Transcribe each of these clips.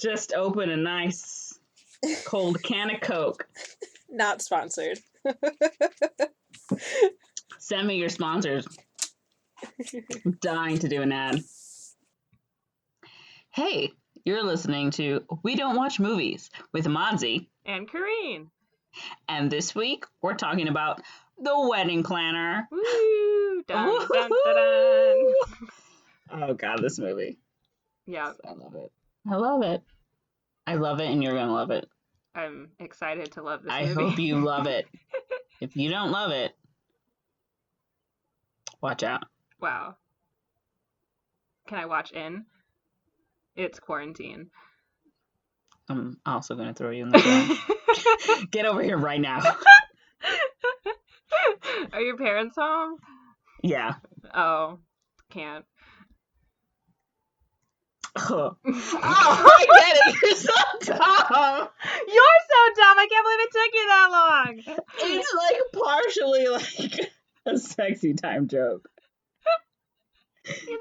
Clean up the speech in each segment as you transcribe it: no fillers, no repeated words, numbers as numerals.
Just open a nice cold can of Coke. Not sponsored. Send me your sponsors. I'm dying to do an ad. Hey, you're listening to We Don't Watch Movies with Monze and Corinne. And this week, we're talking about The Wedding Planner. Woo! Dun, dun, dun, dun. Oh, God, this movie. Yeah. I love it. I love it. I love it, and you're going to love it. I'm excited to love this I movie. hope you love it. If you don't love it, watch out. Wow. Can I watch in? It's quarantine. I'm also going to throw you in the car. Get over here right now. Are your parents home? Yeah. Oh, can't. Oh, I get it. You're so dumb. You're so dumb. I can't believe it took you that long. It's like partially like a sexy time joke.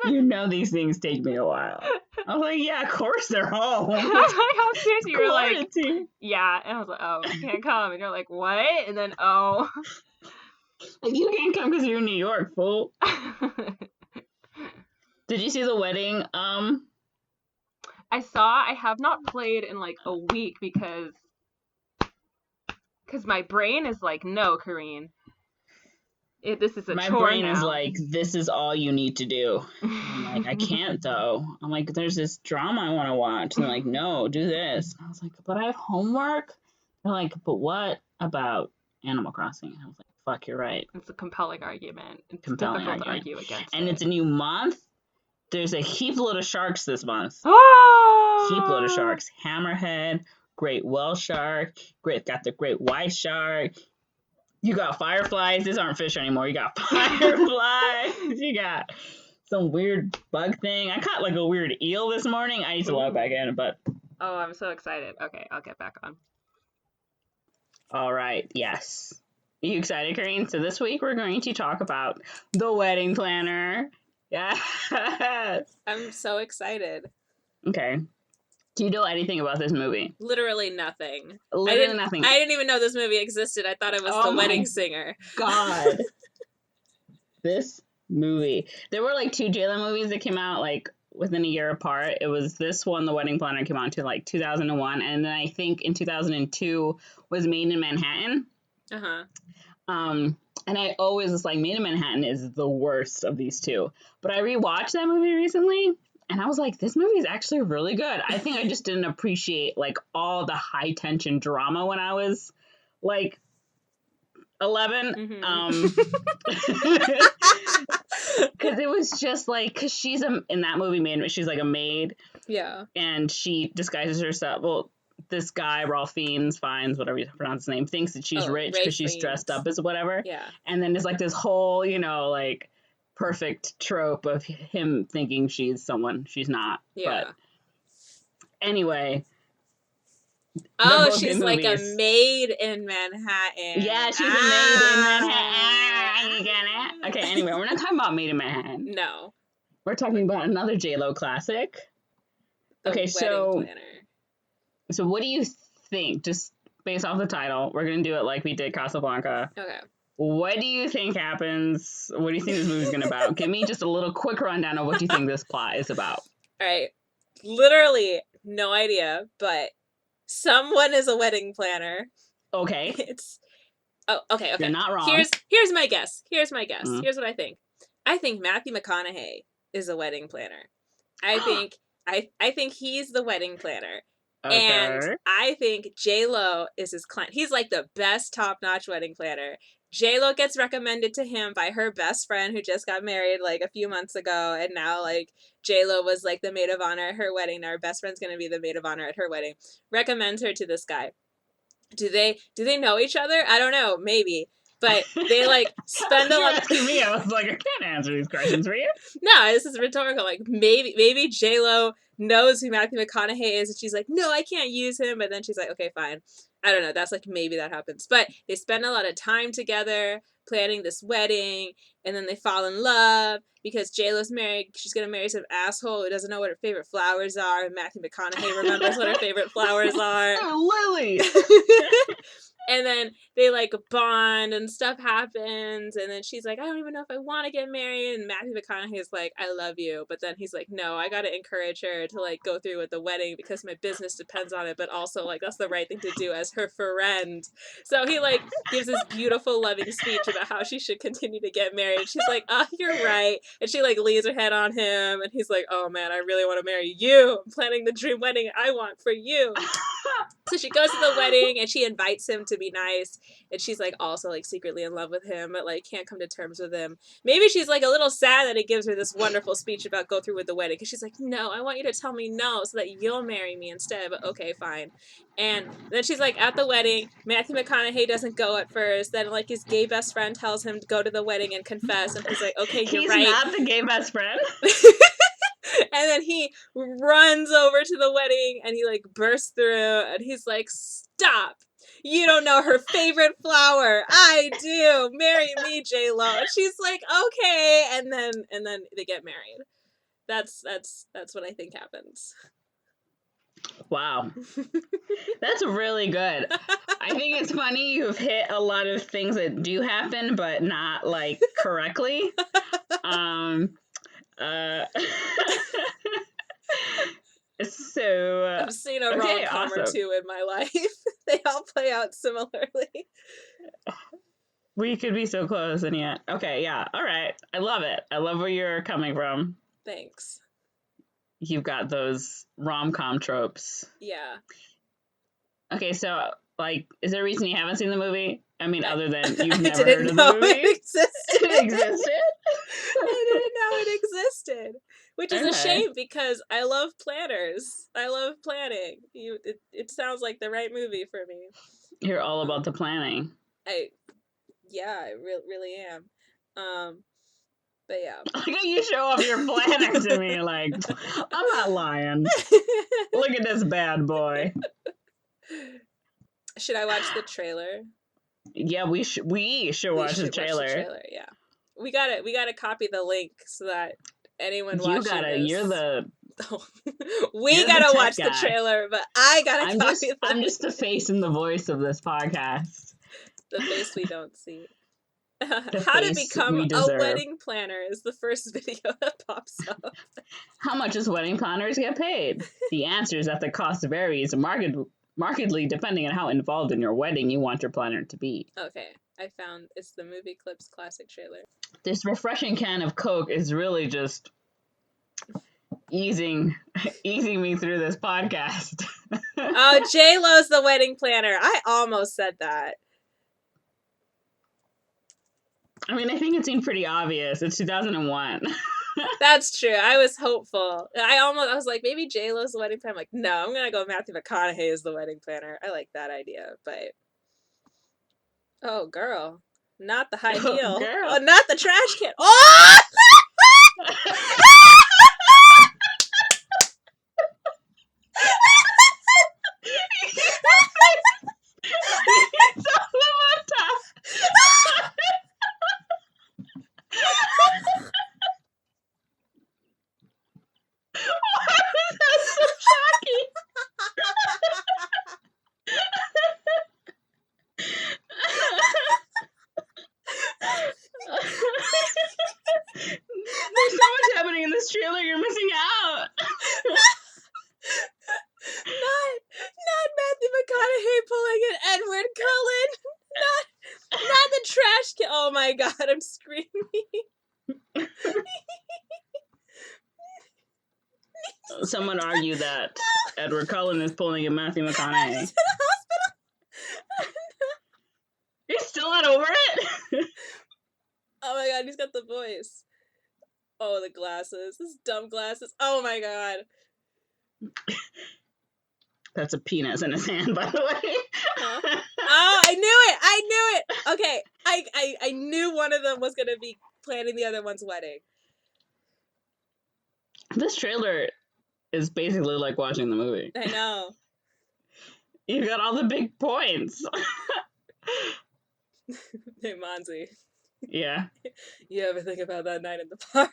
You know these things take me a while. I was like, yeah, of course they're home. How serious you were like, Quarantine. yeah. And I was like, oh, you can't come. And you're like, what? And then, oh. Like, you can't come because you're in New York, fool. Did you see The Wedding? I have not played in like a week because my brain is like, no, Corinne. This is a My chore brain now. is like, this is all you need to do. I'm like, I can't though. I'm like, there's this drama I want to watch. And they're like, no, do this. And I was like, but I have homework. They're like, but what about Animal Crossing? And I was like, fuck, you're right. It's a compelling argument. It's Compelling difficult argument. to argue against And it. it's a new month. There's a heap load of sharks this month. Oh! Heap load of sharks. Hammerhead, great whale shark, got the great white shark. You got fireflies. These aren't fish anymore. You got fireflies. You got some weird bug thing. I caught like a weird eel this morning. I need to log back in, but. Oh, I'm so excited. Okay, I'll get back on. All right. Yes. Are you excited, Corinne? So this week we're going to talk about The Wedding Planner. Yes. I'm so excited. Okay. Do you know anything about this movie? Literally nothing. Literally nothing. I didn't even know this movie existed. I thought it was The Wedding Singer. God. This movie. There were like 2 J-Lo movies that came out like within a year apart. It was this one, The Wedding Planner, came out in like 2001, and then I think in 2002 was Made in Manhattan. Uh-huh. And I always was like, Made in Manhattan is the worst of these two. But I rewatched that movie recently, and I was like, this movie is actually really good. I think I just didn't appreciate like all the high tension drama when I was like 11. Because it was just like, because she's in that movie, she's like a maid. Yeah. And she disguises herself. Well, this guy, Ralph Fiennes, whatever you pronounce his name, thinks that she's rich because she's dressed up as whatever. Yeah. And then there's like this whole, like perfect trope of him thinking she's someone she's not. Yeah. But anyway. Oh, she's like a maid in Manhattan. Yeah, she's a maid in Manhattan. You get it? Okay, anyway, we're not talking about Maid in Manhattan. No. We're talking about another J-Lo classic. The okay, Wedding Planner. So what do you think, just based off the title, we're going to do it like we did Casablanca. Okay. What do you think happens? What do you think this movie's going to about? Give me just a little quick rundown of what you think this plot is about. All right. Literally no idea, but someone is a wedding planner. Okay. Okay. You're not wrong. Here's my guess. Here's what I think. I think Matthew McConaughey is a wedding planner. I think he's the wedding planner. Okay. And I think J-Lo is his client. He's like the best top-notch wedding planner. J-Lo gets recommended to him by her best friend who just got married like a few months ago, and now like J-Lo was like the maid of honor at her wedding. Now her best friend's gonna be the maid of honor at her wedding. Recommends her to this guy. Do they know each other? I don't know, maybe. But they like spend a lot. You're asking me. I was like, I can't answer these questions for you. No, this is rhetorical. Like maybe J-Lo knows who Matthew McConaughey is, and she's like, no, I can't use him. But then she's like, okay, fine. I don't know. That's like maybe that happens. But they spend a lot of time together planning this wedding, and then they fall in love because J-Lo's married. She's gonna marry some asshole who doesn't know what her favorite flowers are, and Matthew McConaughey remembers what her favorite flowers are. Lily. And then they like bond and stuff happens, and then she's like, I don't even know if I want to get married, and Matthew McConaughey is like, I love you, but then he's like, no, I gotta encourage her to like go through with the wedding because my business depends on it, but also like that's the right thing to do as her friend. So he like gives this beautiful loving speech about how she should continue to get married. She's like, oh, you're right, and she like leans her head on him, and he's like, oh man, I really want to marry you. I'm planning the dream wedding I want for you. So she goes to the wedding and she invites him to be nice, and she's like also like secretly in love with him, but like can't come to terms with him. Maybe she's like a little sad that he gives her this wonderful speech about go through with the wedding, because she's like, no, I want you to tell me no so that you'll marry me instead. But okay, fine. And then she's like at the wedding, Matthew McConaughey doesn't go at first, then like his gay best friend tells him to go to the wedding and confess, and he's like, okay, you're right. He's not the gay best friend. And then he runs over to the wedding and he like bursts through and he's like, stop. You don't know her favorite flower. I do. Marry me, J-Lo. And she's like, okay. And then they get married. That's what I think happens. Wow. That's really good. I think it's funny you've hit a lot of things that do happen, but not like correctly. So I've seen a rom-com or two in my life. They all play out similarly. We could be so close and yet. Okay, yeah. All right. I love it. I love where you're coming from. Thanks. You've got those rom-com tropes. Yeah. Okay, so like, is there a reason you haven't seen the movie? I mean, other than you've heard never of the movie? It existed. It existed? I didn't know it existed. Which is a shame because I love planners. I love planning. It sounds like the right movie for me. You're all about the planning. I really am. But yeah. Look how you show off your planner to me, like, I'm not lying. Look at this bad boy. Should I watch the trailer? Yeah, we should watch the trailer. Watch the trailer. Yeah, we gotta copy the link so that anyone watching this. You're the. We gotta watch the trailer, but I gotta copy. I'm just the face and the voice of this podcast. The face we don't see. How to become a wedding planner is the first video that pops up. How much does wedding planners get paid? The answer is that the cost varies markedly depending on how involved in your wedding you want your planner to be. Okay, I found it's the Movie Clips classic trailer. This refreshing can of Coke is really just easing me through this podcast. Oh, J-Lo's the wedding planner. I almost said that. I mean, I think it seemed pretty obvious. It's 2001. That's true. I was hopeful. I was like, maybe J-Lo's the wedding planner. I'm like, no, I'm going to go Matthew McConaughey as the wedding planner. I like that idea, but... Oh, girl. Not the high heel. Girl. Oh, not the trash can. Oh! It's all on top. Why was that so shocking? There's so much happening in this trailer, you're missing out. Not Matthew McConaughey pulling an Edward Cullen. Not the trash can. Oh my god, I'm screaming. Someone argued that Edward Cullen is pulling a Matthew McConaughey. He's in the hospital. You're still not over it? Oh my god, he's got the voice. Oh, the glasses. Those dumb glasses. Oh my god. That's a penis in his hand, by the way. Huh? Oh, I knew it. Okay, I knew one of them was going to be planning the other one's wedding. This trailer is basically like watching the movie. I know. You got all the big points. Hey, Monze. Yeah. You ever think about that night in the park?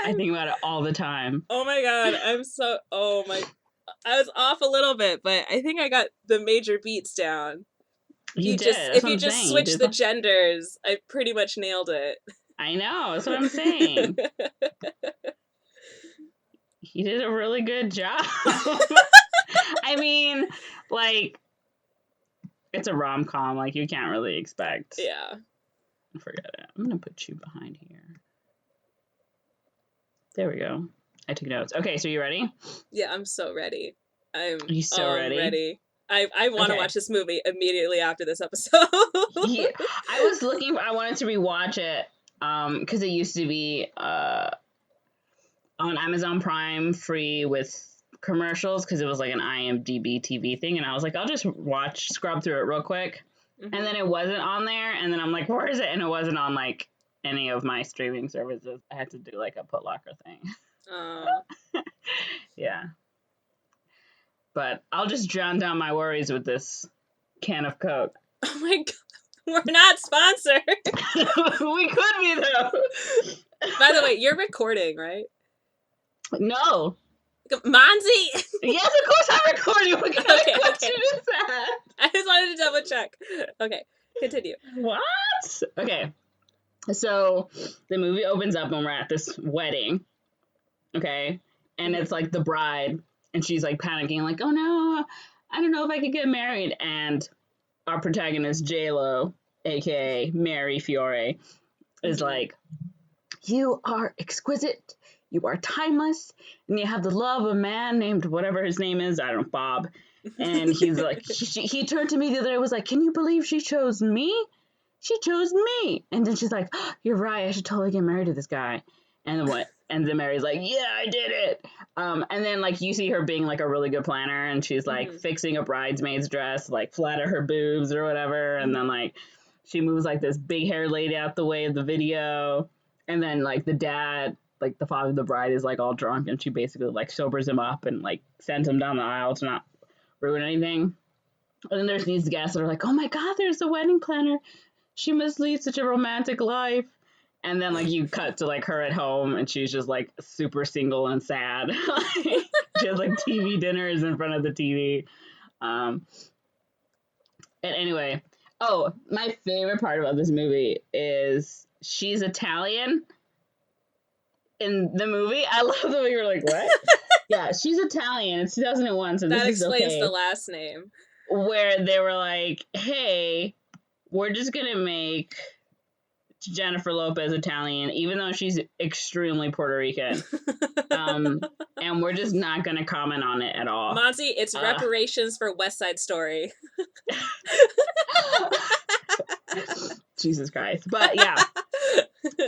I think about it all the time. Oh my god, I was off a little bit, but I think I got the major beats down. You did. That's If what you I'm just saying. switch the genders, I pretty much nailed it. I know. That's what I'm saying. He did a really good job. I mean, like, it's a rom-com. Like, you can't really expect. Yeah. Forget it. I'm going to put you behind here. There we go. I took notes. Okay, so you ready? Yeah, I'm so ready. You so ready? I want to watch this movie immediately after this episode. Yeah, I wanted to rewatch it because it used to be on Amazon Prime free with commercials because it was like an IMDb TV thing, and I was like, I'll just scrub through it real quick. Mm-hmm. And then it wasn't on there, and then I'm like, where is it? And it wasn't on like any of my streaming services. I had to do like a Foot Locker thing. Yeah. But I'll just drown down my worries with this can of Coke. Oh my god. We're not sponsored. We could be, though. By the way, you're recording, right? No. Monze! Yes, of course I'm recording. What kind of question is that? I just wanted to double check. Okay, continue. What? Okay. So the movie opens up and we're at this wedding. Okay. And it's like the bride. And she's like panicking, like, oh no, I don't know if I could get married. And our protagonist, J-Lo, aka Mary Fiore, is like, you are exquisite, you are timeless, and you have the love of a man named whatever his name is, I don't know, Bob. And he's like, he turned to me the other day, was like, can you believe she chose me? She chose me. And then she's like, oh, you're right, I should totally get married to this guy. And then what? And then Mary's like, yeah, I did it. And then, like, you see her being, like, a really good planner, and she's, like, fixing a bridesmaid's dress, like, flatter her boobs or whatever, and then, like, she moves, like, this big-haired lady out the way of the video, and then, like, the dad, like, the father of the bride is, like, all drunk, and she basically, like, sobers him up and, like, sends him down the aisle to not ruin anything. And then there's these guests that are like, oh, my God, there's the wedding planner. She must lead such a romantic life. And then, like, you cut to, like, her at home, and she's just, like, super single and sad. She has, like, TV dinners in front of the TV. And anyway, my favorite part about this movie is she's Italian in the movie. I love the way you're like, what? Yeah, she's Italian. It's 2001, so that this is okay. That explains the last name. Where they were like, hey, we're just going to make Jennifer Lopez Italian, even though she's extremely Puerto Rican. And we're just not going to comment on it at all. Monze, it's reparations for West Side Story. Jesus Christ. But yeah.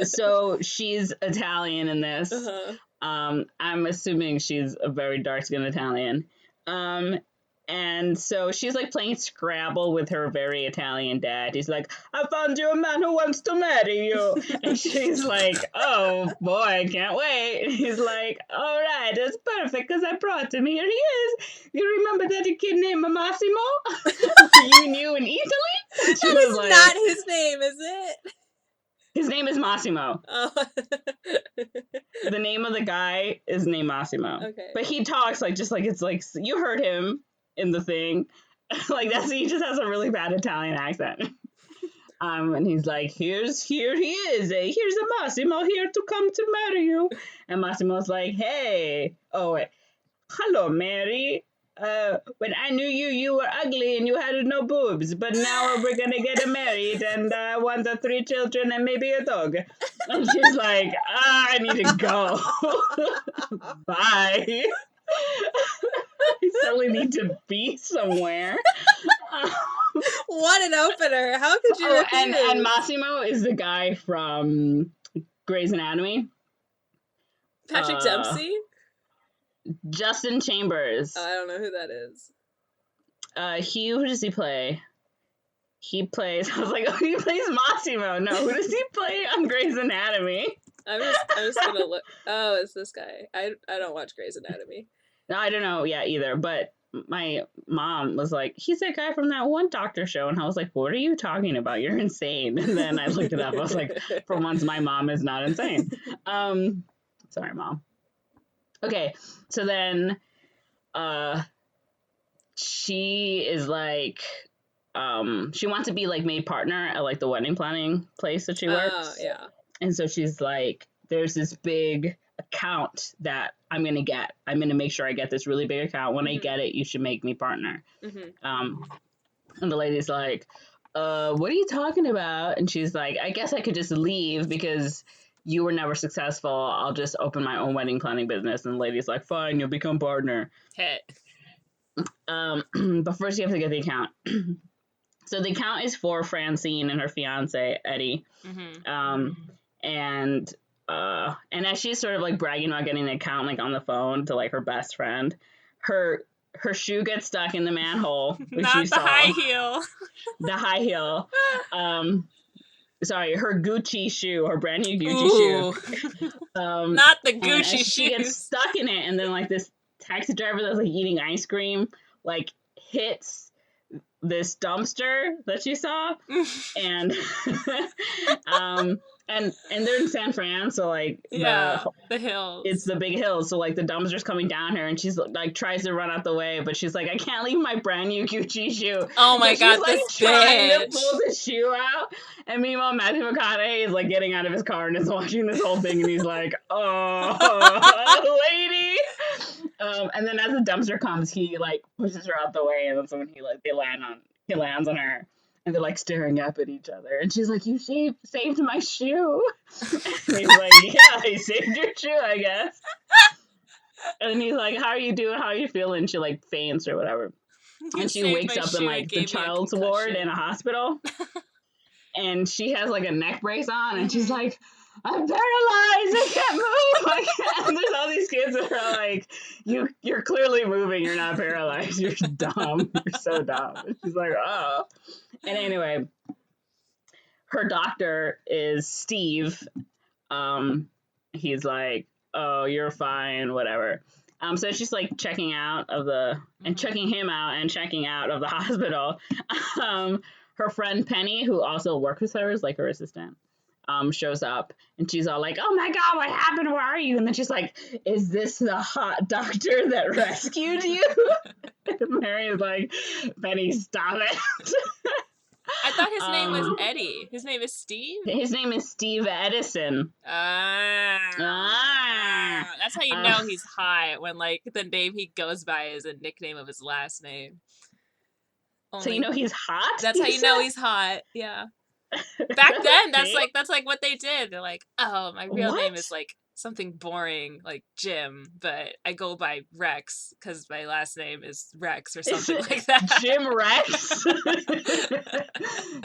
So she's Italian in this. I'm assuming she's a very dark-skinned Italian. And so she's, like, playing Scrabble with her very Italian dad. He's like, I found you a man who wants to marry you. And she's like, oh, boy, I can't wait. And he's like, all right, that's perfect, because I brought him. Here he is. You remember that kid named Massimo? You knew in Italy? That is like, not his name, is it? His name is Massimo. Oh. The name of the guy is named Massimo. Okay. But he talks, like, just like, it's like, you heard him in the thing. Like, he just has a really bad Italian accent. And he's like, here he is. Here's a Massimo here to come to marry you. And Massimo's like, hey, hello, Mary. When I knew you, you were ugly and you had no boobs, but now we're gonna get married, and I want the 3 children and maybe a dog. And she's like, I need to go. Bye. I suddenly need to be somewhere. What an opener. How could you refuse? And Massimo is the guy from Grey's Anatomy. Patrick Dempsey? Justin Chambers. I don't know who that is. Who does he play? He plays, I was like, oh, he plays Massimo. No, who does he play on Grey's Anatomy? I'm just gonna look. Oh, it's this guy. I don't watch Grey's Anatomy. No, I don't know either, but my mom was like, he's that guy from that one doctor show, and I was like, what are you talking about? You're insane. And then I looked it up. I was like, for once my mom is not insane. Sorry, Mom. Okay, so then she is like, she wants to be like made partner at like the wedding planning place that she works. Oh, yeah. And so she's like, there's this big account that I'm going to get. I'm going to make sure I get this really big account. When I get it, you should make me partner. And the lady's like, what are you talking about? And she's like, I guess I could just leave because you were never successful. I'll just open my own wedding planning business. And the lady's like, fine, you'll become partner. Hey. But first you have to get the account. So the account is for Francine and her fiance, Eddie. And as she's sort of like bragging about getting the account like on the phone to like her best friend, her shoe gets stuck in the manhole. Not the high heel. The high heel. Sorry, her Gucci shoe, her brand new Gucci shoe. Not the Gucci shoe. She gets stuck in it, and then like this taxi driver that's like eating ice cream like hits this dumpster that she saw, and and they're in San Fran, so like the hills. It's the big hills, so like the dumpster's coming down her, and she's like tries to run out the way, but she's like, I can't leave my brand new Gucci shoe. Oh my god, she's, like, this trying bitch. to pull the shoe out, and meanwhile Matthew McConaughey is like getting out of his car and is watching this whole thing, and he's like, oh, lady. And then as the dumpster comes, he like pushes her out the way, and that's when he lands on her, and they're like staring up at each other, and she's like, you saved my shoe. And he's like, yeah, I saved your shoe, I guess. And then he's like, how are you doing? How are you feeling? She like faints or whatever. And she wakes up in like the child's ward in a hospital. And she has like a neck brace on, and she's like, I'm paralyzed, I can't move. And there's all these kids that are like, you're clearly moving, you're not paralyzed, you're dumb, you're so dumb. And she's like, oh. And anyway, her doctor is Steve. He's like, oh, you're fine, whatever. So she's like checking out of checking him out and checking out of the hospital. Her friend Penny, who also works with her, is like her assistant. Shows up, and she's all like, oh my god, what happened, where are you? And then she's like, is this the hot doctor that rescued you? And Mary is like, Penny, stop it. I thought his name was Eddie. His name is Steve? His name is Steve Edison. That's how you know he's hot, when like the name he goes by is a nickname of his last name. So you know he's hot? That's how you know he's hot, yeah. Back then, that's like what they did. They're like, oh, my real name is like something boring, like Jim, but I go by Rex because my last name is Rex or something like that. Jim Rex?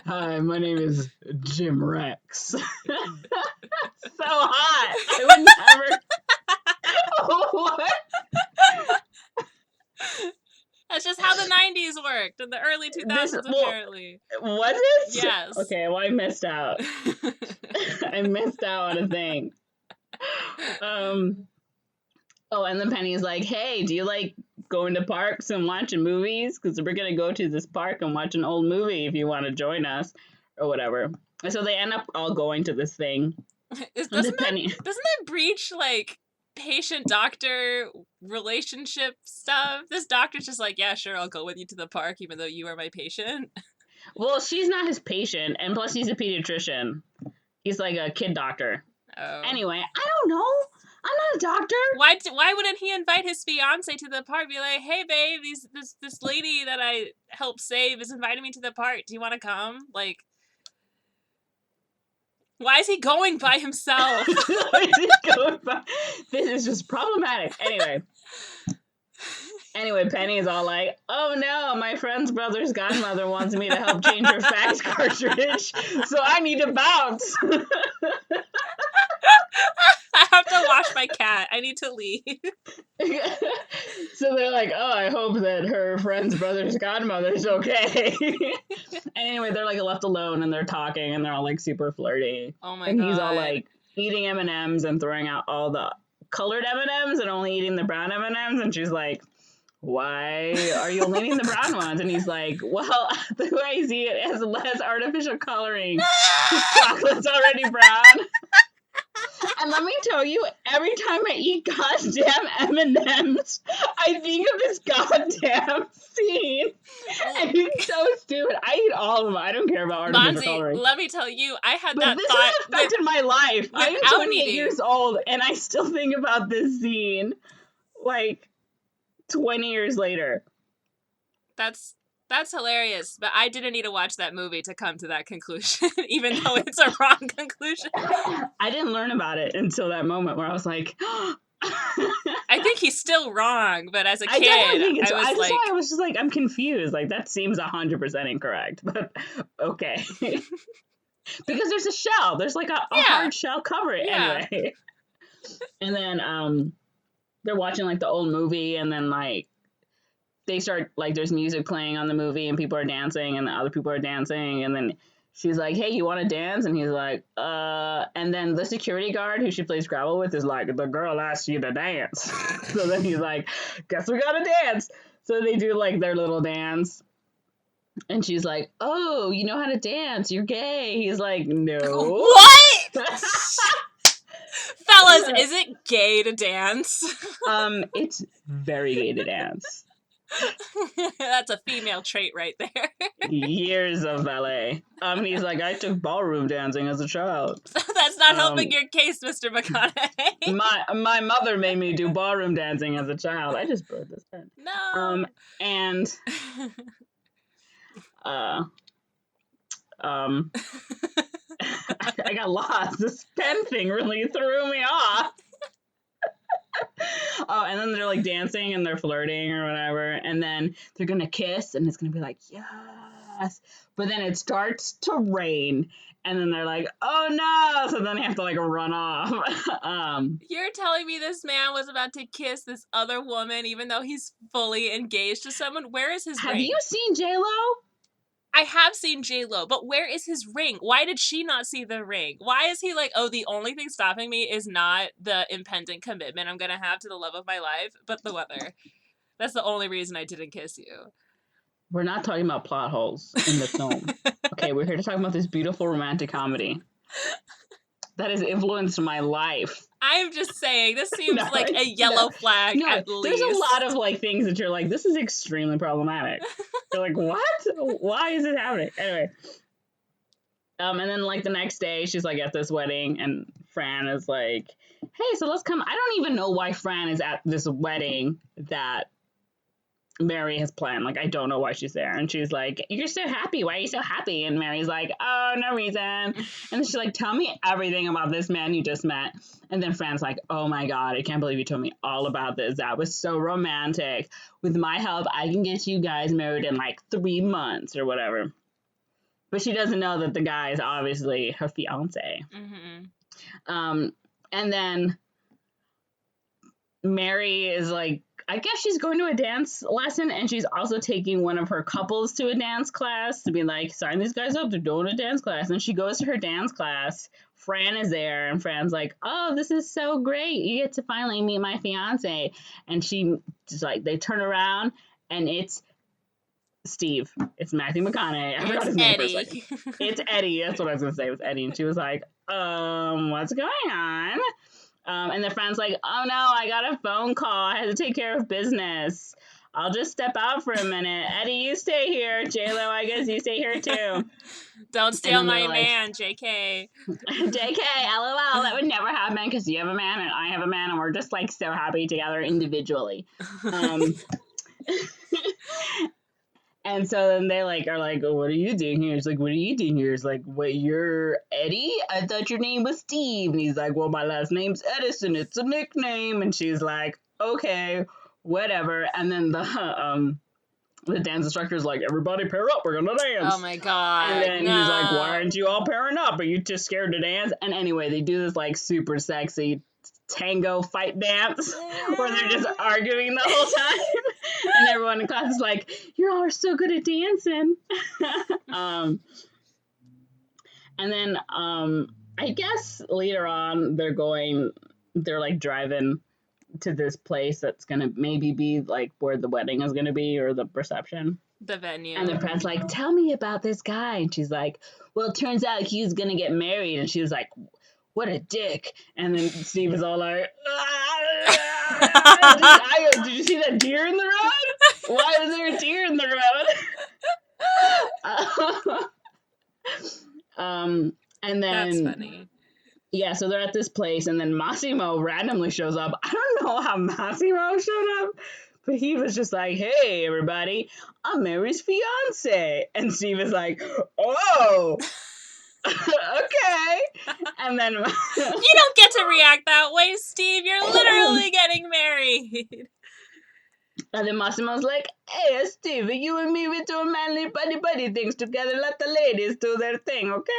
Hi, my name is Jim Rex. So hot. I would never. What? That's just how the 90s worked, and the early 2000s, apparently. Was it? Yes. Okay, well, I missed out. I missed out on a thing. Oh, and then Penny's like, hey, do you like going to parks and watching movies? Because we're going to go to this park and watch an old movie if you want to join us, or whatever. And so they end up all going to this thing. Doesn't that breach, like, patient-doctor relationship stuff? This doctor's just like, yeah, sure, I'll go with you to the park even though you are my patient. Well, she's not his patient, and plus he's a pediatrician. He's like a kid doctor. Oh. Anyway, I don't know. I'm not a doctor. Why wouldn't he invite his fiance to the park? Be like, hey babe, this lady that I helped save is inviting me to the park. Do you want to come? Like, why is he going by himself? This is just problematic. Anyway, Penny is all like, oh no, my friend's brother's godmother wants me to help change her fax cartridge, so I need to bounce. I have to wash my cat. I need to leave. So they're like, oh, I hope that her friend's brother's godmother's okay. And anyway, they're like left alone, and they're talking, and they're all like super flirty. Oh my god. And eating M&Ms and throwing out all the colored M&Ms and only eating the brown M&Ms. And she's like, why are you only eating the brown ones? And he's like, well, the way I see it has less artificial coloring. Chocolate's already brown. And let me tell you, every time I eat goddamn M&Ms, I think of this goddamn scene. And it's so stupid. I eat all of them. I don't care about artificial coloring. Let me tell you, I had but that this thought. This has affected my life. I'm 28 eating. years old, and I still think about this scene, like, 20 years later. That's hilarious, but I didn't need to watch that movie to come to that conclusion, even though it's a wrong conclusion. I didn't learn about it until that moment where I was like, I think he's still wrong, but as a kid, I was just like, I'm confused. Like, that seems 100% incorrect, but okay. Because there's a shell. There's like a hard shell cover it anyway. And then they're watching like the old movie, and then like they start, like, there's music playing on the movie and people are dancing and the other people are dancing, and then she's like, hey, you want to dance? And he's like, and then the security guard who she plays Scrabble with is like, the girl asked you to dance. So then he's like, guess we gotta dance. So they do like their little dance. And she's like, oh, you know how to dance. You're gay. He's like, no. What? Fellas, is it gay to dance? It's very gay to dance. That's a female trait right there. Years of ballet. He's like, I took ballroom dancing as a child. That's not helping your case, Mr. McConaughey. My mother made me do ballroom dancing as a child. I just broke this pen. No. And I got lost. This pen thing really threw me off. Oh, and then they're like dancing and they're flirting or whatever, and then they're gonna kiss and it's gonna be like, yes, but then it starts to rain and then they're like, oh no, so then they have to like run off. You're telling me this man was about to kiss this other woman even though he's fully engaged to someone? Where is his ring? Have you seen J-Lo? I have seen J-Lo, but where is his ring? Why did she not see the ring? Why is he like, oh, the only thing stopping me is not the impending commitment I'm going to have to the love of my life, but the weather. That's the only reason I didn't kiss you. We're not talking about plot holes in the film. Okay, we're here to talk about this beautiful romantic comedy that has influenced my life. I'm just saying, this seems like a yellow flag at least. There's a lot of like things that you're like, this is extremely problematic. You're like, what? Why is it happening? Anyway. And then like the next day, she's like at this wedding, and Fran is like, hey, so let's come. I don't even know why Fran is at this wedding that Mary has planned. Like, I don't know why she's there. And she's like, you're so happy. Why are you so happy? And Mary's like, oh, no reason. And then she's like, tell me everything about this man you just met. And then Fran's like, oh my God, I can't believe you told me all about this. That was so romantic. With my help, I can get you guys married in like 3 months or whatever. But she doesn't know that the guy is obviously her fiance. Mm-hmm. And then Mary is like, I guess she's going to a dance lesson, and she's also taking one of her couples to a dance class to be like, sign these guys up, they're doing a dance class. And she goes to her dance class. Fran is there, and Fran's like, oh, this is so great. You get to finally meet my fiance. And she just like, they turn around, and it's Steve. It's Matthew McConaughey. I forgot his name for a second. It's Eddie. That's what I was going to say. It was Eddie. And she was like, what's going on? And the friend's like, oh no, I got a phone call. I had to take care of business. I'll just step out for a minute. Eddie, you stay here. J-Lo, I guess you stay here too. Don't steal my man, JK. JK, LOL, that would never happen because you have a man and I have a man and we're just like so happy together individually. And so then they like are like, oh, what are you doing here? It's like, what are you doing here? It's like, wait, you're Eddie? I thought your name was Steve. And he's like, well, my last name's Edison. It's a nickname. And she's like, okay, whatever. And then the dance instructor is like, everybody pair up. We're gonna dance. Oh my God. And then he's like, why aren't you all pairing up? Are you just scared to dance? And anyway, they do this like super sexy tango fight dance where they're just arguing the whole time. And everyone in class is like, you all are so good at dancing. And then I guess later on they're like driving to this place that's gonna maybe be like where the wedding is gonna be or the reception. The venue. And the friend's like, tell me about this guy. And she's like, well, it turns out he's gonna get married. And she was like, what a dick. And then Steve is all like, did you see that deer in the road? Why is there a deer in the road? And then that's funny. Yeah, so they're at this place, and then Massimo randomly shows up. I don't know how Massimo showed up, but he was just like, hey, everybody, I'm Mary's fiance. And Steve is like, oh, okay. And then... You don't get to react that way, Steve. You're literally getting married. And then Massimo's like, hey, Steve, you and me, we do manly buddy things together. Let the ladies do their thing, okay?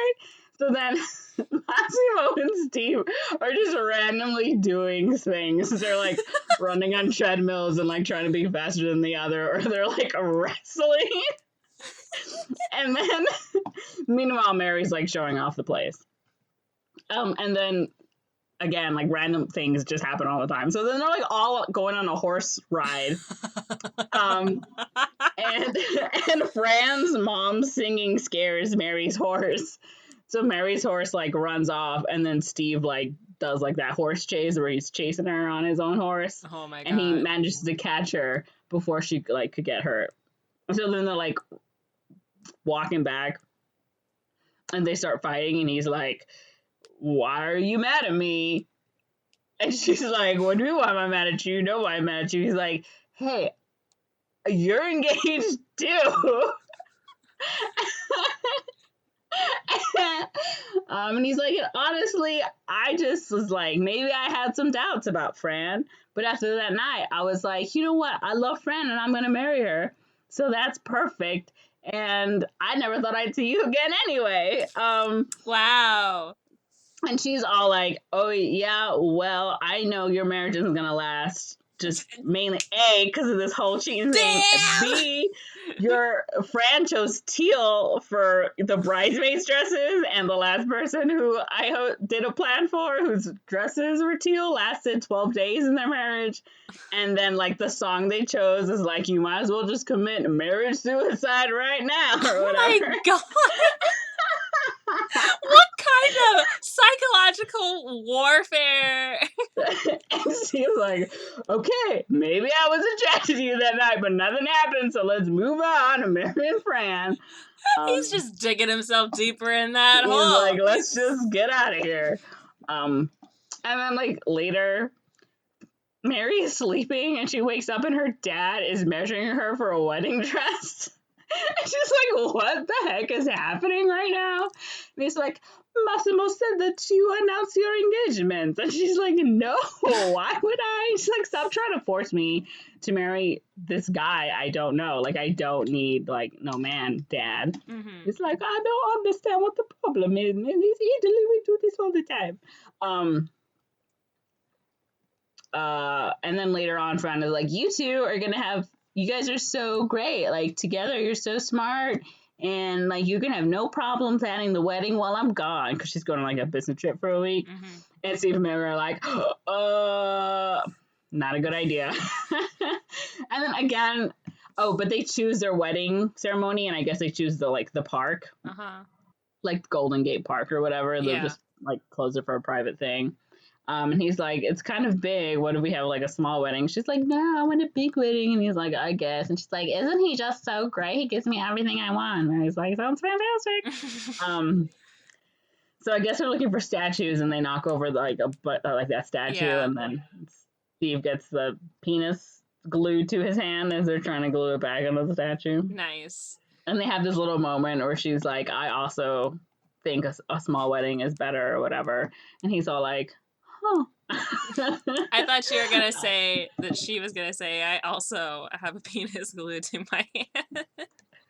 So then Massimo and Steve are just randomly doing things. They're like running on treadmills and like trying to be faster than the other, or they're like wrestling. And then meanwhile, Mary's like showing off the place. And then again, like random things just happen all the time. So then they're like all going on a horse ride. And Fran's mom singing scares Mary's horse. So Mary's horse like runs off, and then Steve like does like that horse chase where he's chasing her on his own horse. Oh my god! And he manages to catch her before she like could get hurt. So then they're like walking back, and they start fighting, and he's like, "Why are you mad at me?" And she's like, "What do you mean? Why am I mad at you? You know why I'm mad at you?" He's like, "Hey, you're engaged too." And he's like, honestly, I just was like, maybe I had some doubts about Fran, but after that night, I was like, you know what? I love Fran, and I'm gonna marry her, so that's perfect. And I never thought I'd see you again anyway. Wow. And she's all like, oh yeah, well, I know your marriage isn't gonna last. Just mainly A, because of this whole cheating thing. B, your Fran chose teal for the bridesmaids' dresses, and the last person who I did a plan for, whose dresses were teal, lasted 12 days in their marriage. And then, like, the song they chose is like, you might as well just commit marriage suicide right now, or whatever. Oh my god! What kind of psychological warfare? And she was like, okay, maybe I was attracted to you that night, but nothing happened, so let's move on to Mary and Fran. He's just digging himself deeper in that hole. He's like, let's just get out of here. And then, like, later, Mary is sleeping, and she wakes up, and her dad is measuring her for a wedding dress. And she's like, what the heck is happening right now? And he's like, Massimo said that you announced your engagement. And she's like, no, why would I? She's like, stop trying to force me to marry this guy I don't know. Like, I don't need, like, no man, Dad. Mm-hmm. It's like, I don't understand what the problem is. In Italy, we do this all the time. And then later on, Fran is like, you two are going to have, you guys are so great. Like, together, you're so smart. And, like, you can have no problem planning the wedding while I'm gone. Because she's going on, like, a business trip for a week. Mm-hmm. And Steve and Mary are like, not a good idea. And then, again, but they choose their wedding ceremony. And I guess they choose the park. Uh-huh. Like, Golden Gate Park or whatever. They'll just, like, close it for a private thing. And he's like, it's kind of big. What if we have, like, a small wedding? She's like, no, I want a big wedding. And he's like, I guess. And she's like, isn't he just so great? He gives me everything I want. And he's like, sounds fantastic. So I guess they're looking for statues, and they knock over, like, that statue. Yeah. And then Steve gets the penis glued to his hand as they're trying to glue it back onto the statue. Nice. And they have this little moment where she's like, I also think a small wedding is better or whatever. And he's all like, oh. I thought you were going to say that she was going to say, I also have a penis glued to my hand.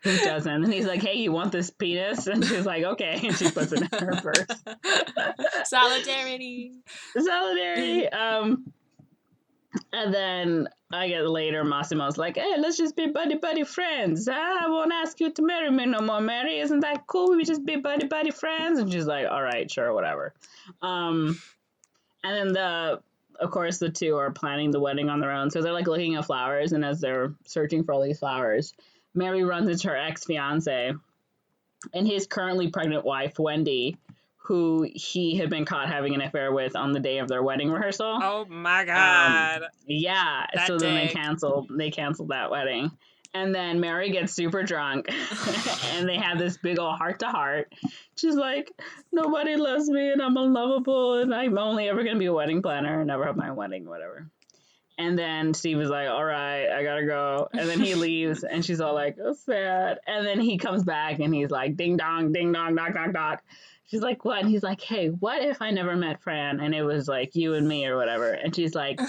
Who doesn't? And he's like, hey, you want this penis? And she's like, okay. And she puts it in her purse. Solidarity. Solidarity. And then I get later, Massimo's like, hey, let's just be buddy friends. I won't ask you to marry me no more, Mary. Isn't that cool? We just be buddy friends. And she's like, all right, sure, whatever. And then of course, the two are planning the wedding on their own. So they're like looking at flowers. And as they're searching for all these flowers, Mary runs into her ex-fiance and his currently pregnant wife, Wendy, who he had been caught having an affair with on the day of their wedding rehearsal. Oh my God. Yeah. That so then day. they canceled that wedding. And then Mary gets super drunk and they have this big old heart to heart. She's like, nobody loves me and I'm unlovable and I'm only ever going to be a wedding planner and never have my own wedding, whatever. And then Steve is like, all right, I gotta go. And then he leaves and she's all like, oh, sad. And then he comes back and he's like, ding dong, knock, knock, knock. She's like, what? And he's like, hey, what if I never met Fran and it was like you and me or whatever? And she's like,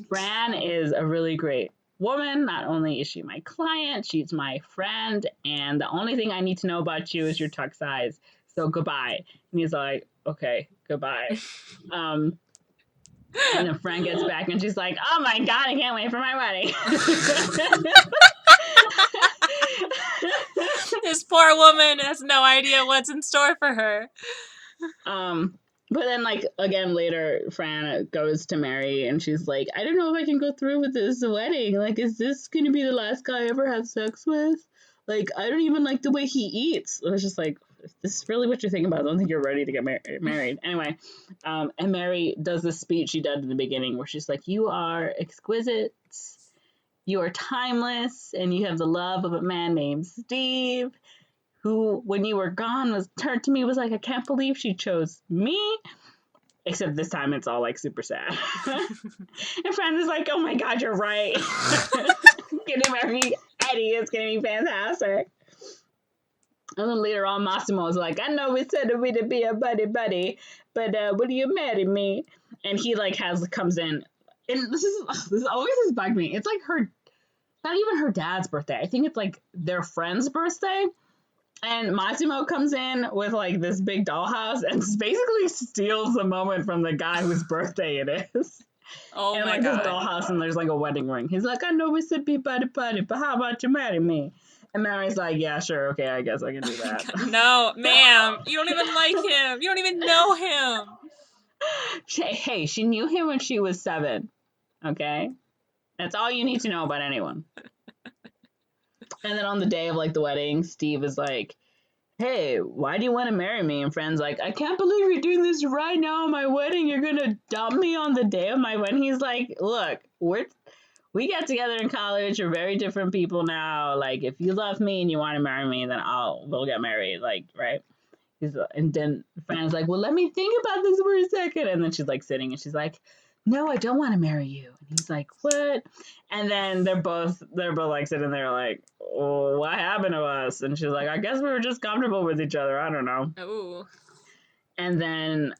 Fran is a really great woman. Not only is she my client, she's my friend. And the only thing I need to know about you is your tuck size. So goodbye. And he's like, okay, goodbye. And then Fran gets back and she's like, oh my God, I can't wait for my wedding. This poor woman has no idea what's in store for her. But then, like, again, later, Fran goes to Mary and she's like, I don't know if I can go through with this wedding. Like, is this going to be the last guy I ever have sex with? Like, I don't even like the way he eats. I was just like, if this is really what you're thinking about, I don't think you're ready to get married. Anyway, and Mary does this speech she did in the beginning where she's like, you are exquisite, you are timeless, and you have the love of a man named Steve, who, when you were gone, turned to me, was like, I can't believe she chose me. Except this time it's all like super sad. And Fran is like, oh my God, you're right. Getting married Eddie is going to be fantastic. And then later on, Massimo is like, I know we said that we'd be a buddy, but will you marry me? And he like comes in, and this always has bugged me. It's like not even her dad's birthday. I think it's like their friend's birthday. And Massimo comes in with like this big dollhouse and basically steals the moment from the guy whose birthday it is. Oh and my like God. this dollhouse and there's like a wedding ring. He's like, I know we said be buddy, but how about you marry me? And Mary's like, yeah, sure, okay, I guess I can do that. No, ma'am, you don't even like him. You don't even know him. Hey, she knew him when she was 7, okay? That's all you need to know about anyone. And then on the day of like the wedding, Steve is like, hey, why do you want to marry me? And Fran's like, I can't believe you're doing this right now on my wedding. You're going to dump me on the day of my wedding. He's like, look, we got together in college. We're very different people now. Like, if you love me and you want to marry me, then we'll get married. Like, right? And then Fran's like, well, let me think about this for a second. And then she's like sitting and she's like, no, I don't want to marry you. And he's like, what? And then they're both like sitting there like, oh, what happened to us? And she's like, I guess we were just comfortable with each other. I don't know. Ooh. And then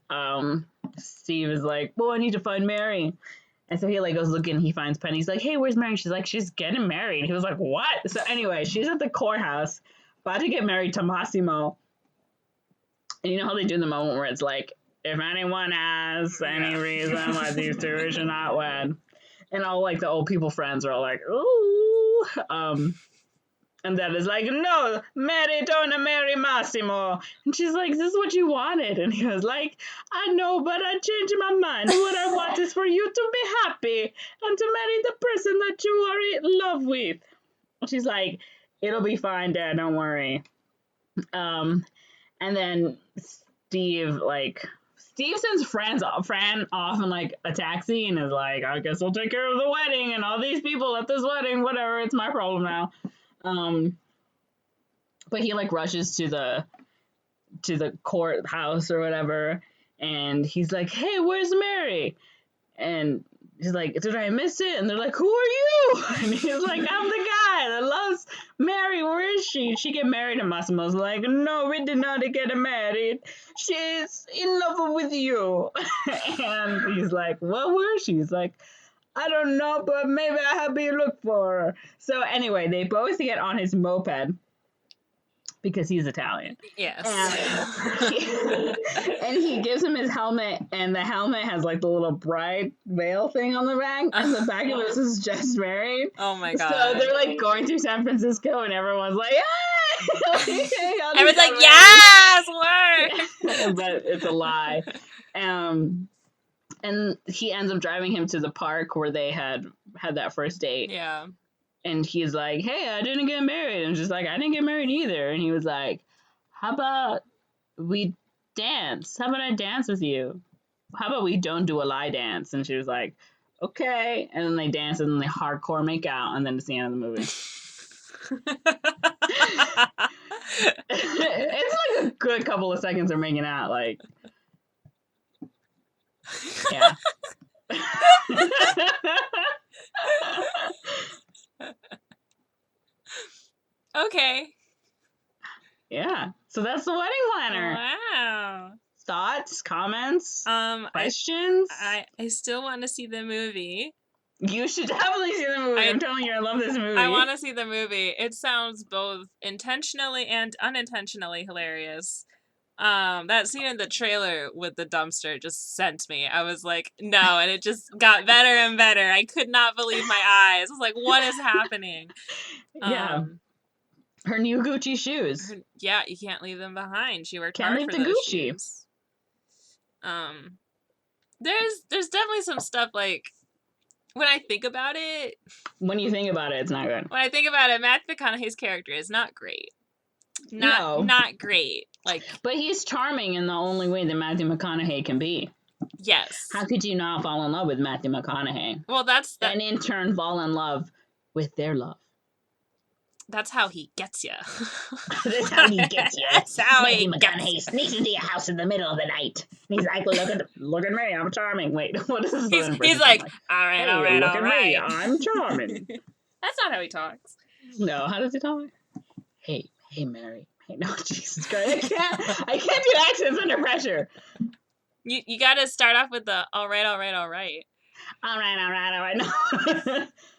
Steve is like, well, I need to find Mary. And so he like goes looking, he finds Penny. He's like, hey, where's Mary? She's like, she's getting married. He was like, what? So anyway, she's at the courthouse about to get married to Massimo. And you know how they do the moment where it's like, if anyone has any reason why these two should not wed. And all like the old people friends are all like, ooh. And Dad is like, no, Mary, don't marry Massimo. And she's like, this is what you wanted. And he was like, I know, but I changed my mind. What I want is for you to be happy and to marry the person that you are in love with. And she's like, it'll be fine, Dad, don't worry. And then Steve sends Fran off in like a taxi and is like, I guess I'll take care of the wedding and all these people at this wedding, whatever, it's my problem now. But he like rushes to the courthouse or whatever, and he's like, hey, where's Mary? And he's like, did I miss it? And they're like, who are you? And he's like, I'm the guy that loves Mary. Where is she? She get married? And Massimo's like, no, we did not get married. She's in love with you. And he's like, well, where is she? He's like, I don't know, but maybe I'll help you look for her. So anyway, they both get on his moped because he's Italian. Yes. And he gives him his helmet, and the helmet has like the little bride veil thing on the back, and the back of it says "just married." Oh my god! So they're like going through San Francisco, and everyone's like, "Hey!" Everyone's like, "Yes, work!" But it's a lie. And he ends up driving him to the park where they had that first date. Yeah. And he's like, "Hey, I didn't get married." And she's like, "I didn't get married either." And he was like, "How about we dance? How about I dance with you? How about we don't do a lie dance?" And she was like, "Okay." And then they dance and then they hardcore make out, and then it's the end of the movie. It's like a good couple of seconds of making out, like, yeah. Okay. Yeah. So that's the wedding planner. Wow. Thoughts, comments, questions? I still want to see the movie. You should definitely see the movie. I'm telling you, I love this movie. I want to see the movie. It sounds both intentionally and unintentionally hilarious. That scene in the trailer with the dumpster just sent me. I was like, no, and it just got better and better. I could not believe my eyes. I was like, what is happening? Yeah. Her new Gucci shoes. Yeah, you can't leave them behind. She worked Can't hard leave for the those Gucci. shoes. There's definitely some stuff like when I think about it. When you think about it, it's not good. When I think about it, Matthew McConaughey's character is not great. Not great. Like, but he's charming in the only way that Matthew McConaughey can be. Yes. How could you not fall in love with Matthew McConaughey? Well, and in turn fall in love with their love. That's how he gets you. That's how he gets you. That's how Matthew he McConaughey gets sneaks into your house in the middle of the night. And he's like, look at me, I'm charming. Wait, what is this? He's like, all right, hey, all right, look all at right. me, I'm charming. That's not how he talks. No, how does he talk? Hey, Mary. Hey, no, Jesus Christ. I can't do accents under pressure. You got to start off with the all right. All right. No.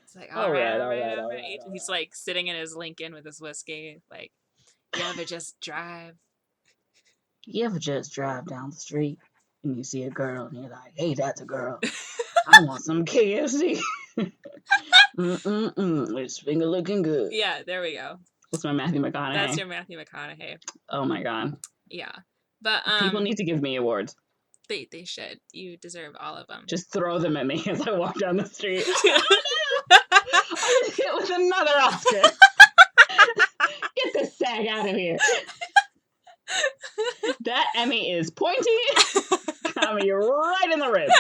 It's like, all right. He's like sitting in his Lincoln with his whiskey. Like, you ever just drive down the street and you see a girl and you're like, hey, that's a girl. I want some KFC. It's finger looking good. Yeah, there we go. That's my Matthew McConaughey. That's your Matthew McConaughey. Oh my god. Yeah. But people need to give me awards. They should. You deserve all of them. Just throw them at me as I walk down the street. I was hit with another Oscar. Get this sag out of here. That Emmy is pointy. Got me right in the ribs.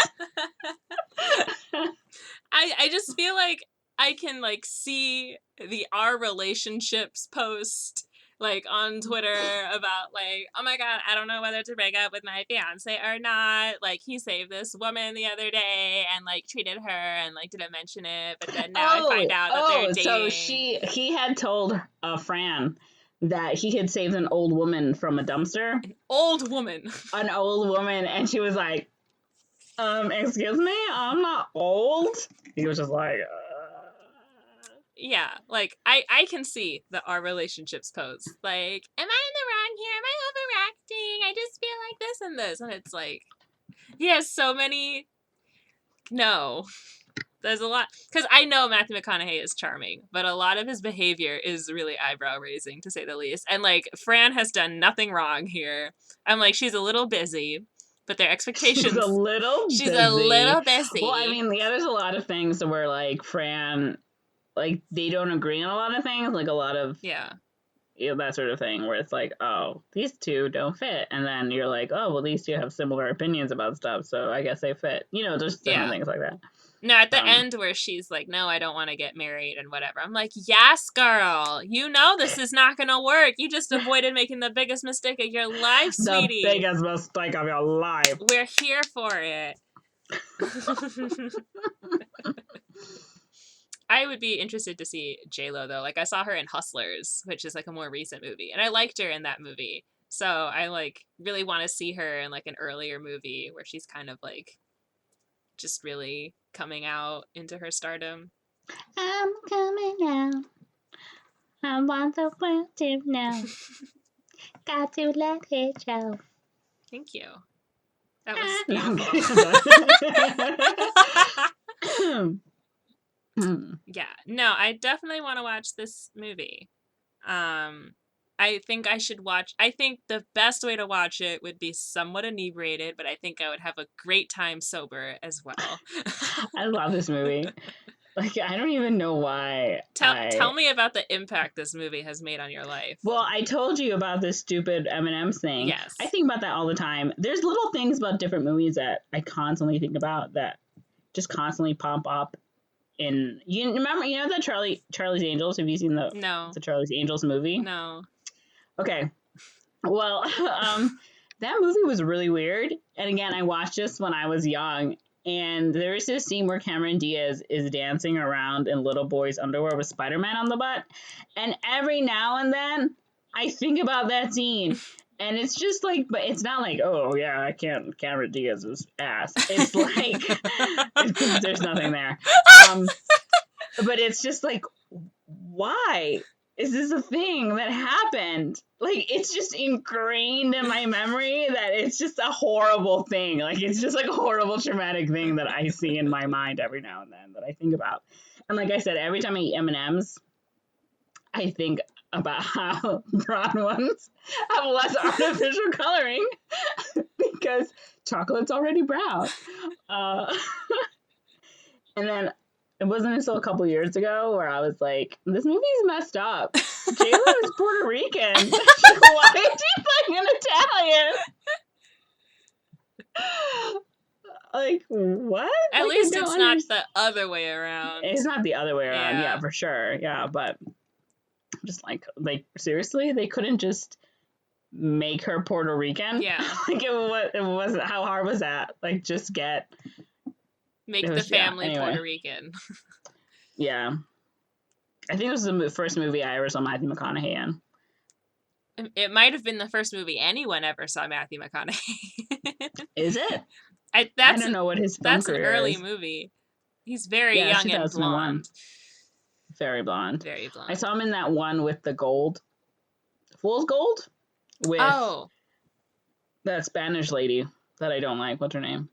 I just feel like I can like see the our relationships post like on Twitter about like, oh my god, I don't know whether to break up with my fiance or not. Like, he saved this woman the other day and like treated her and like didn't mention it, but then now I find out that they're dating. So he had told Fran that he had saved an old woman from a dumpster. An old woman, and she was like, excuse me, I'm not old. He was just like, Yeah, like, I can see the our relationships post. Like, am I in the wrong here? Am I overacting? I just feel like this and this. And it's like, he has so many... No. There's a lot... Because I know Matthew McConaughey is charming, but a lot of his behavior is really eyebrow-raising, to say the least. And, like, Fran has done nothing wrong here. I'm like, she's a little busy, but their expectations... She's a little busy. Well, I mean, yeah, there's a lot of things where, like, Fran... Like, they don't agree on a lot of things, like a lot of, that sort of thing, where it's like, oh, these two don't fit, and then you're like, oh, well, these two have similar opinions about stuff, so I guess they fit. Just different things like that. No, at the end where she's like, no, I don't want to get married and whatever, I'm like, yes, girl, you know this is not going to work. You just avoided making the biggest mistake of your life, sweetie. The biggest mistake of your life. We're here for it. I would be interested to see J-Lo, though. Like, I saw her in Hustlers, which is, like, a more recent movie. And I liked her in that movie. So I, like, really want to see her in, like, an earlier movie where she's kind of, like, just really coming out into her stardom. I'm coming out. I want the world to know. Got to let it show. Thank you. That was beautiful. Yeah. No, I definitely want to watch this movie. I think I should watch. I think the best way to watch it would be somewhat inebriated, but I think I would have a great time sober as well. I love this movie. Like, I don't even know why. Tell me about the impact this movie has made on your life. Well, I told you about this stupid M&M's thing. Yes. I think about that all the time. There's little things about different movies that I constantly think about that just constantly pop up. You remember, that Charlie's Angels? Have you seen the Charlie's Angels movie? No. Okay. Well, that movie was really weird. And again, I watched this when I was young. And there is this scene where Cameron Diaz is dancing around in little boy's underwear with Spider-Man on the butt. And every now and then, I think about that scene. And it's just like, but it's not like, oh, yeah, I can't Cameron Diaz's ass. It's like, there's nothing there. But it's just like, why is this a thing that happened? Like, it's just ingrained in my memory that it's just a horrible thing. Like, it's just like a horrible traumatic thing that I see in my mind every now and then that I think about. And like I said, every time I eat M&Ms, I think about how brown ones have less artificial coloring because chocolate's already brown. And then it wasn't until a couple years ago where I was like, this movie's messed up. J-Lo is Puerto Rican. Why is she playing an Italian? Like, what? At least it's not the other way around. It's not the other way around, yeah, for sure. Yeah, but just like seriously, they couldn't just make her Puerto Rican? Yeah. Like, it wasn't, how hard was that? Like, just make the family Puerto Rican. Yeah. I think it was the first movie I ever saw Matthew McConaughey in. It might have been the first movie anyone ever saw Matthew McConaughey. Is it? I don't know what his film career is. That's an early movie. He's very young and blonde. Very blonde. Very blonde. I saw him in that one with the gold. Fool's Gold? With that Spanish lady that I don't like. What's her name?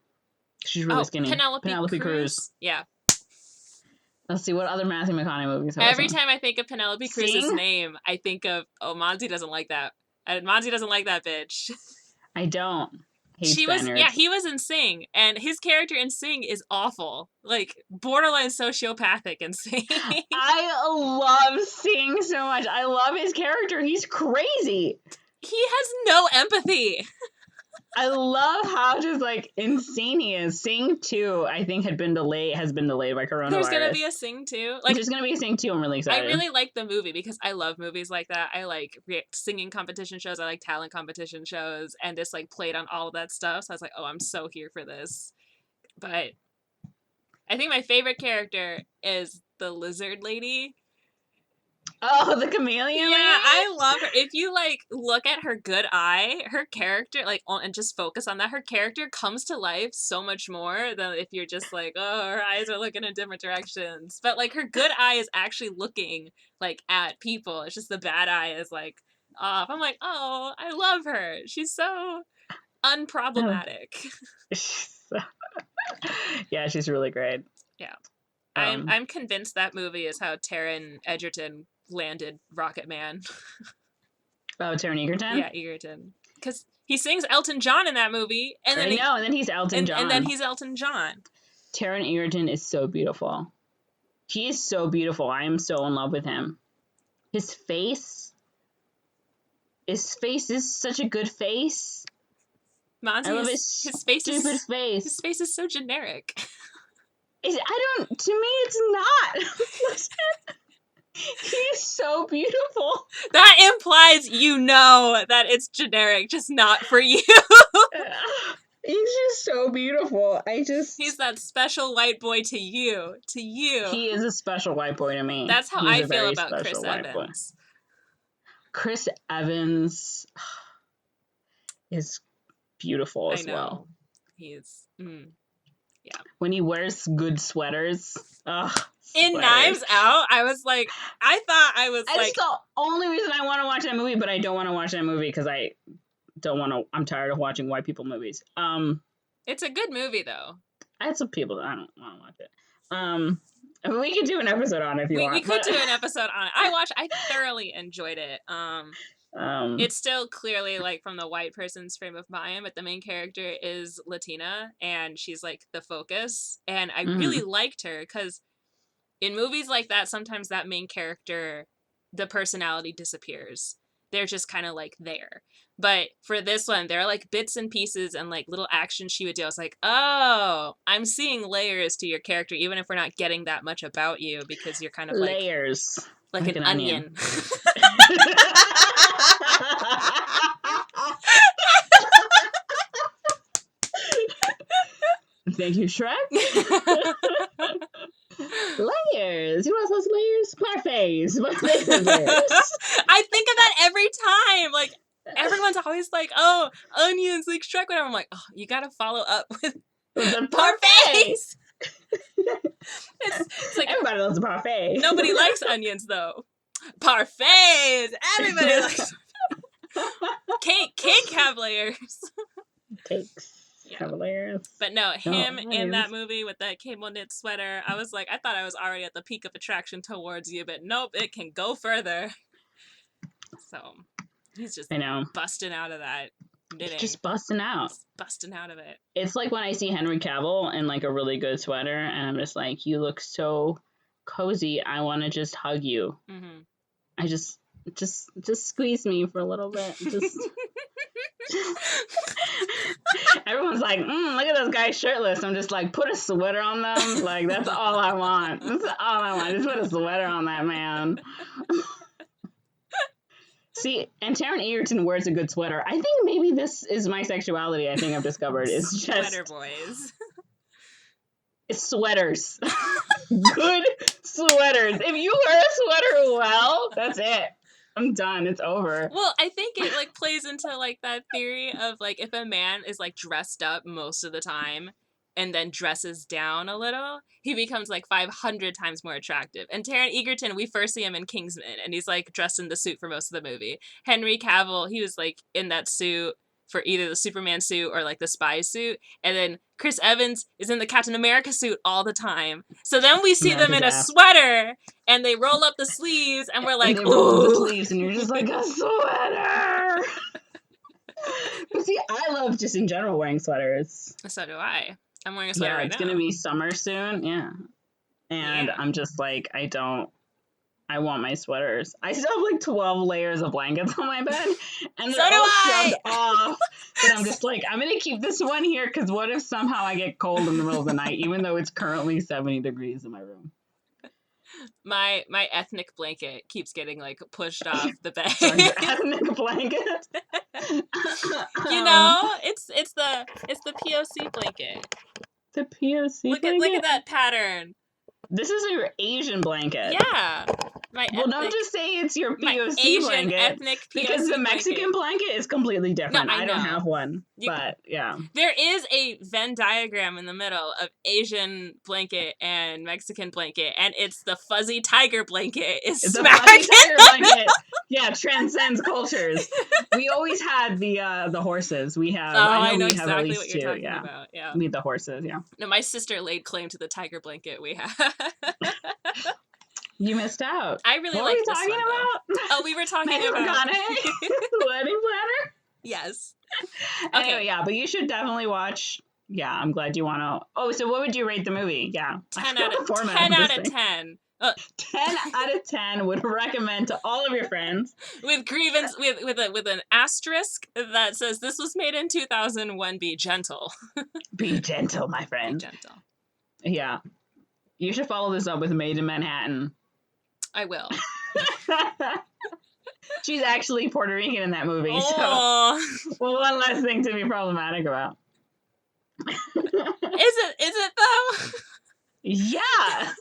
She's really skinny. Penelope Cruz. Yeah. Let's see, what other Matthew McConaughey movies have Every time I think of Penelope Cruz's name, I think of, Monze doesn't like that. Monze doesn't like that bitch. I don't. He was in Sing, and his character in Sing is awful. Like, borderline sociopathic in Sing. I love Sing so much. I love his character. He's crazy. He has no empathy. I love how just like insane he is. Sing 2, I think, has been delayed by coronavirus. There's gonna be a Sing 2. Like, there's gonna be a Sing 2. I'm really excited. I really like the movie because I love movies like that. I like singing competition shows. I like talent competition shows, and this like played on all of that stuff. So I was like, oh, I'm so here for this. But I think my favorite character is the lizard lady. Oh, the chameleon lady? Yeah, I love her. If you, like, look at her good eye, her character, like, and just focus on that, her character comes to life so much more than if you're just like, oh, her eyes are looking in different directions. But, like, her good eye is actually looking, like, at people. It's just the bad eye is, like, off. I'm like, oh, I love her. She's so unproblematic. Yeah, she's really great. Yeah. I'm convinced that movie is how Taron Egerton landed Rocket Man. Oh, Taron Egerton? Yeah, Egerton. Because he sings Elton John in that movie. And then and then he's Elton John. And then he's Elton John. Taron Egerton is so beautiful. He is so beautiful. I am so in love with him. His face is such a good face. Monze, I love his face stupid face. His face is so generic. To me, it's not. He's so beautiful. That implies that it's generic, just not for you. He's just so beautiful. He's that special white boy to you. To you. He is a special white boy to me. That's how I feel about Chris Evans. Boy. Chris Evans is beautiful as well. He's... Yeah. When he wears good sweaters, In Knives Out, I was like, It's the only reason I want to watch that movie, but I don't want to watch that movie because I don't want to. I'm tired of watching white people movies. It's a good movie though. I had some people that I don't want to watch it. We could do an episode on it if you want. We could do an episode on it. I thoroughly enjoyed it. It's still clearly like from the white person's frame of mind, but the main character is Latina and she's like the focus. And I really liked her because in movies like that, sometimes that main character, the personality disappears. They're just kind of like there. But for this one, there are like bits and pieces and like little actions she would do. I was like, oh, I'm seeing layers to your character, even if we're not getting that much about you because you're kind of layers. Like an onion. Thank you, Shrek. Layers. You know those layers? Parfaits. I think of that every time. Like, everyone's always like, oh, onions, like Shrek, whatever. I'm like, oh, you gotta follow up with the parfaits. It's like everybody loves a parfait. Nobody likes onions though. Parfaits. Everybody likes cake have layers. Cakes have layers. But no, him in that movie with that cable knit sweater, I was like, I thought I was already at the peak of attraction towards you, but nope, it can go further. So he's just busting out of that knitting. Just busting out. Just busting out of it. It's like when I see Henry Cavill in like a really good sweater and I'm just like, you look so cozy. I want to just hug you. Mm-hmm. I just squeeze me for a little bit. Just everyone's like, look at those guys shirtless. I'm just like, put a sweater on them. Like, that's all I want. That's all I want. Just put a sweater on that man. See, and Taron Egerton wears a good sweater. I think maybe this is my sexuality. I think I've discovered. It's just sweater boys. It's sweaters. Good sweaters. If you wear a sweater well, that's it. I'm done. It's over. Well, I think it like plays into like that theory of like if a man is like dressed up most of the time and then dresses down a little, he becomes like 500 times more attractive. And Taron Egerton, we first see him in Kingsman and he's like dressed in the suit for most of the movie. Henry Cavill, he was like in that suit for either the Superman suit or like the spy suit. And then Chris Evans is in the Captain America suit all the time. So then we see them in a sweater and they roll up the sleeves and we're like, and roll up the sleeves and you're just like, a sweater. But see, I love just in general wearing sweaters. So do I. I'm wearing a sweater right now. Yeah, it's going to be summer soon. Yeah. And I'm just like, I want my sweaters. I still have like 12 layers of blankets on my bed. And they're all shoved off. But I'm just like, I'm going to keep this one here because what if somehow I get cold in the middle of the night, even though it's currently 70 degrees in my room? My ethnic blanket keeps getting like pushed off the bed. Sorry, your ethnic blanket? You know, it's the POC blanket. The POC blanket? Look at that pattern. This is your Asian blanket. Yeah. Don't just say it's your POC Asian blanket. Ethnic POC because the Mexican blanket is completely different. No, I don't have one. But yeah. There is a Venn diagram in the middle of Asian blanket and Mexican blanket, and it's the fuzzy tiger blanket. It's the fuzzy tiger blanket. Yeah, transcends cultures. We always had the horses. We have. I know exactly what you're talking about. Yeah. We had the horses. Yeah. No, my sister laid claim to the tiger blanket we have. You missed out. I really like this one. What were we talking about? Oh, we were talking about wedding planner. Yes. Anyway, yeah, but you should definitely watch. Yeah, I'm glad you want to. Oh, so what would you rate the movie? Yeah, 10 out of 10. 10 out of 10 would recommend to all of your friends. With grievance, with an asterisk that says this was made in 2001. Be gentle. Be gentle, my friend. Be gentle. Yeah, you should follow this up with Made in Manhattan. I will. She's actually Puerto Rican in that movie, so one less thing to be problematic about. Is it though? Yeah.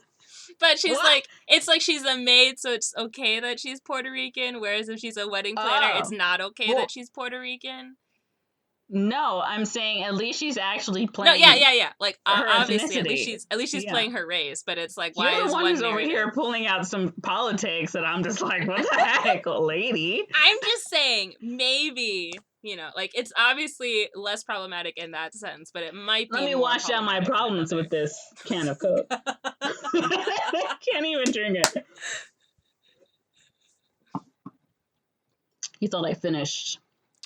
But she's like, it's like she's a maid, so it's okay that she's Puerto Rican, whereas if she's a wedding planner, it's not okay that she's Puerto Rican. No, I'm saying at least she's actually playing. No, yeah. Like her obviously, ethnicity. at least she's playing her race. But it's like, why You're is the one one who's over narrative here pulling out some politics, and I'm just like, what the heck, lady? I'm just saying, maybe, like, it's obviously less problematic in that sense, but it might be. Let me more wash out my problems with this can of Coke. Can't even drink it. You thought I finished.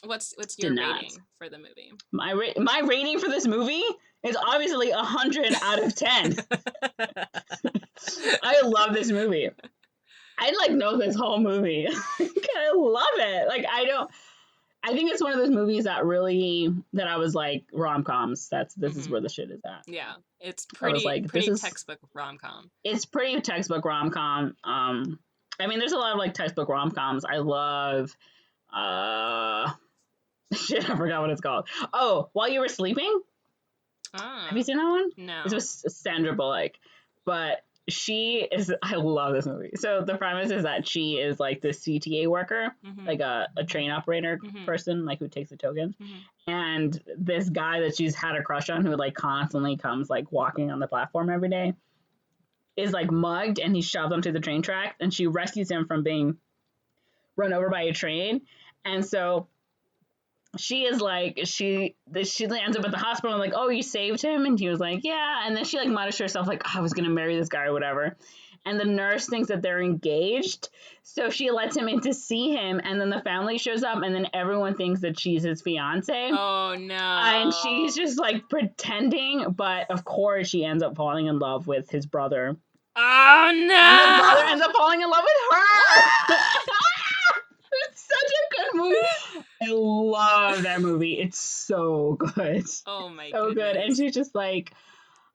What's your rating for the movie? My rating for this movie is obviously 100 out of 10. I love this movie. I know this whole movie. I love it. Like, I think it's one of those movies that I was like, rom-coms. This is where the shit is at. Yeah, it's pretty textbook rom-com. It's pretty textbook rom-com. I mean, there's a lot of like textbook rom-coms. I love, shit, I forgot what it's called. Oh, While You Were Sleeping? Have you seen that one? No. It's with Sandra Bullock. But I love this movie. So the premise is that she is like the CTA worker, like a train operator person, like who takes the tokens. And this guy that she's had a crush on, who like constantly comes like walking on the platform every day, is like mugged, and he's shoved onto the train track, and she rescues him from being run over by a train. And so she is like, she ends up at the hospital and like, oh, you saved him? And he was like, yeah. And then she like mutters to herself like, oh, I was gonna marry this guy or whatever. And the nurse thinks that they're engaged, so she lets him in to see him, and then the family shows up, and then everyone thinks that she's his fiance. Oh no. And she's just like pretending, but of course she ends up falling in love with his brother. Oh no. And the brother ends up falling in love with her. It's such a good movie. I love that movie. It's so good. Oh my so goodness. good. And she's just like,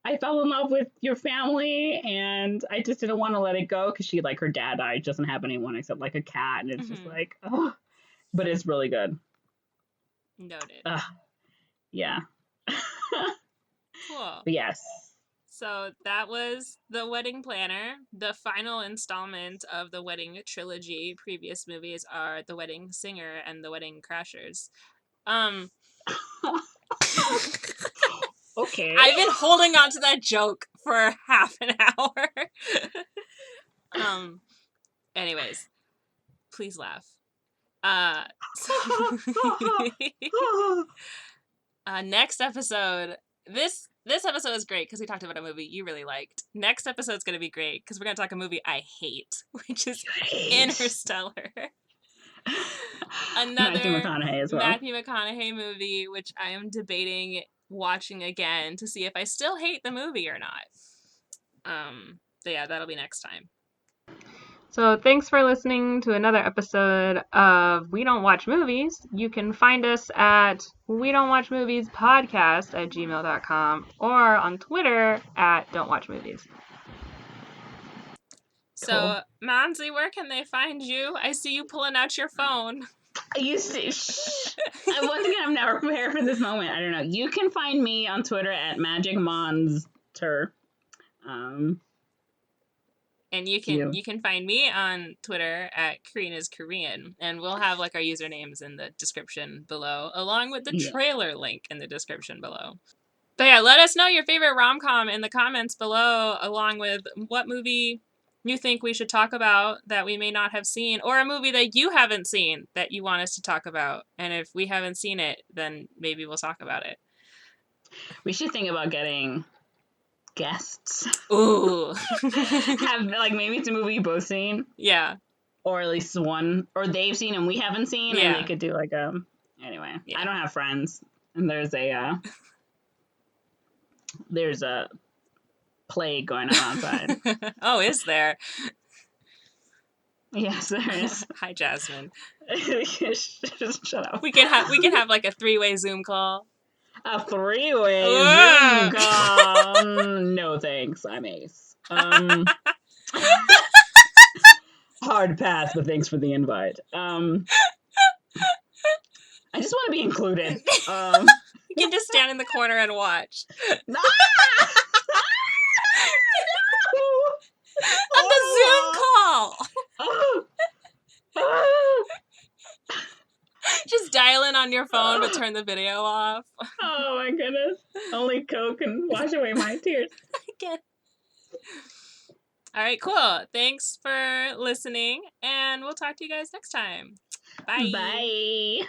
I fell in love with your family, and I just didn't want to let it go, because she, like, her dad died, doesn't have anyone except like a cat, and it's just like, oh, but it's really good. Noted. Yeah. Cool. But yes. So that was The Wedding Planner, the final installment of the Wedding Trilogy. Previous movies are The Wedding Singer and The Wedding Crashers. Okay. I've been holding on to that joke for half an hour. Anyways, please laugh. Next episode, this episode is great because we talked about a movie you really liked. Next episode's going to be great because we're going to talk a movie I hate, which is Interstellar. Another Matthew McConaughey as well. Matthew McConaughey movie, which I am debating watching again to see if I still hate the movie or not. So yeah, that'll be next time. So thanks for listening to another episode of We Don't Watch Movies. You can find us at We Don't Watch Movies podcast at gmail.com or on Twitter at Don't Watch Movies. So, Monze, where can they find you? I see you pulling out your phone. Once again, I'm never prepared for this moment. I don't know. You can find me on Twitter at MagicMonster. And you can find me on Twitter at Corinne is Korean, and we'll have like our usernames in the description below, along with the trailer link in the description below. But yeah, let us know your favorite rom-com in the comments below, along with what movie you think we should talk about that we may not have seen, or a movie that you haven't seen that you want us to talk about. And if we haven't seen it, then maybe we'll talk about it. We should think about getting guests. Ooh. Have like maybe it's a movie you've both seen. Yeah. Or at least one, or they've seen and we haven't seen, and they could do like anyway. Yeah. I don't have friends, and there's a plague going on outside. Oh, is there? Yes, there is. Hi, Jasmine. Just shut up. We can have like a 3-way Zoom call. A 3-way Zoom call. No thanks. I'm ace. Hard pass, but thanks for the invite. I just want to be included. You can just stand in the corner and watch. No! On the Zoom call. Just dial in on your phone but turn the video off. Oh my goodness. Only Coke can wash away my tears. Again. All right, cool. Thanks for listening, and we'll talk to you guys next time. Bye. Bye.